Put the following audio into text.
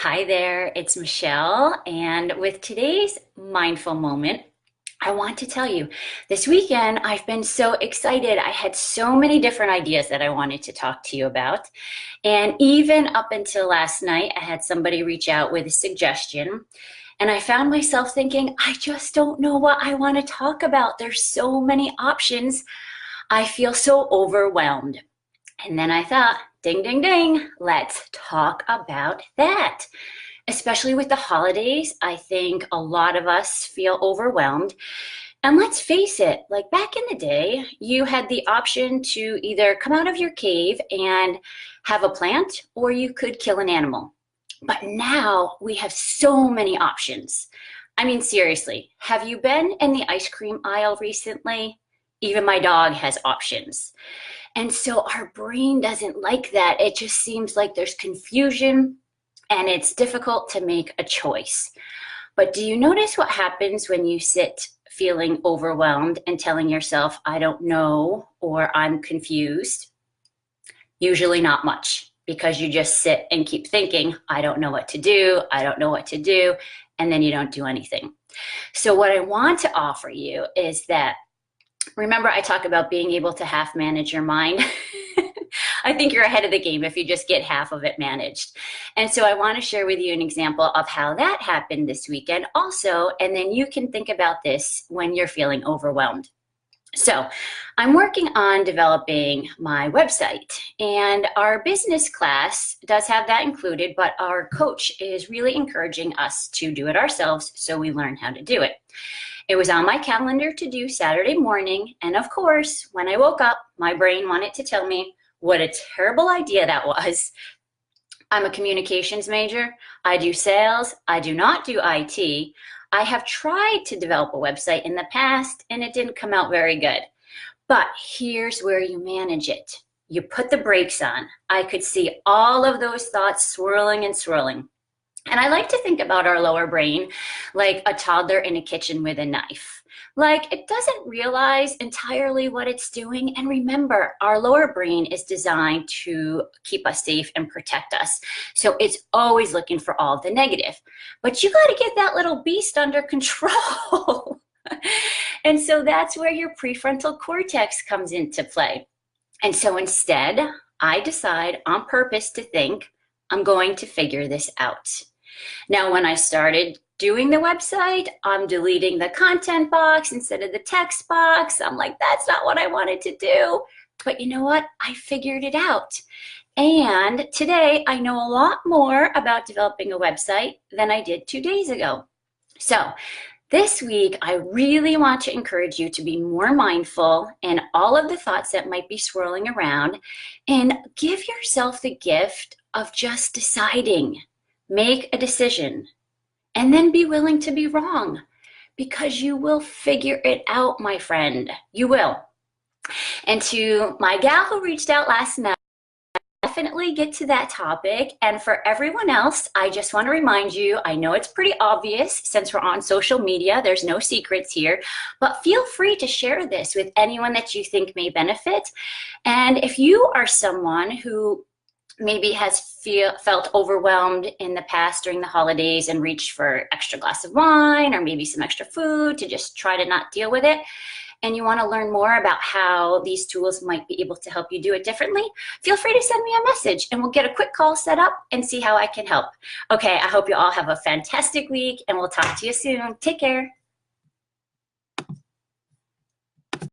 Hi there, it's Michelle, and with today's mindful moment, I want to tell you this weekend I've been so excited. I had so many different ideas that I wanted to talk to you about. And even up until last night, I had somebody reach out with a suggestion. And I found myself thinking, I just don't know what I want to talk about. There's so many options. I feel so overwhelmed. And then I thought, ding, ding, ding, let's talk about that. Especially with the holidays, I think a lot of us feel overwhelmed. And let's face it, like back in the day, you had the option to either come out of your cave and have a plant, or you could kill an animal. But now we have so many options. I mean, seriously, have you been in the ice cream aisle recently? Even my dog has options. And so our brain doesn't like that. It just seems like there's confusion and it's difficult to make a choice. But do you notice what happens when you sit feeling overwhelmed and telling yourself, I don't know, or I'm confused? Usually not much, because you just sit and keep thinking, I don't know what to do, I don't know what to do, and then you don't do anything. So what I want to offer you is that, remember I talk about being able to half manage your mind? I think you're ahead of the game if you just get half of it managed. And so I want to share with you an example of how that happened this weekend also, and then you can think about this when you're feeling overwhelmed. So I'm working on developing my website, and our business class does have that included, but our coach is really encouraging us to do it ourselves so we learn how to do it. It was on my calendar to do Saturday morning, and of course, when I woke up, my brain wanted to tell me what a terrible idea that was. I'm a communications major. I do sales. I do not do IT. I have tried to develop a website in the past, and it didn't come out very good. But here's where you manage it. You put the brakes on. I could see all of those thoughts swirling and swirling. And I like to think about our lower brain like a toddler in a kitchen with a knife. Like it doesn't realize entirely what it's doing. And remember, our lower brain is designed to keep us safe and protect us. So it's always looking for all the negative. But you got to get that little beast under control. And so that's where your prefrontal cortex comes into play. And so instead, I decide on purpose to think, I'm going to figure this out. Now, when I started doing the website, I'm deleting the content box instead of the text box. I'm like, that's not what I wanted to do. But you know what? I figured it out. And today I know a lot more about developing a website than I did 2 days ago. So this week, I really want to encourage you to be more mindful in all of the thoughts that might be swirling around, and give yourself the gift of just deciding. Make a decision, and then be willing to be wrong, because you will figure it out, my friend. You will. And to my gal who reached out last night, definitely get to that topic. And for everyone else, I just want to remind you, I know it's pretty obvious since we're on social media, there's no secrets here, but feel free to share this with anyone that you think may benefit. And if you are someone who maybe has felt overwhelmed in the past during the holidays and reached for extra glass of wine or maybe some extra food to just try to not deal with it, and you want to learn more about how these tools might be able to help you do it differently, feel free to send me a message and we'll get a quick call set up and see how I can help. Okay, I hope you all have a fantastic week, and we'll talk to you soon. Take care.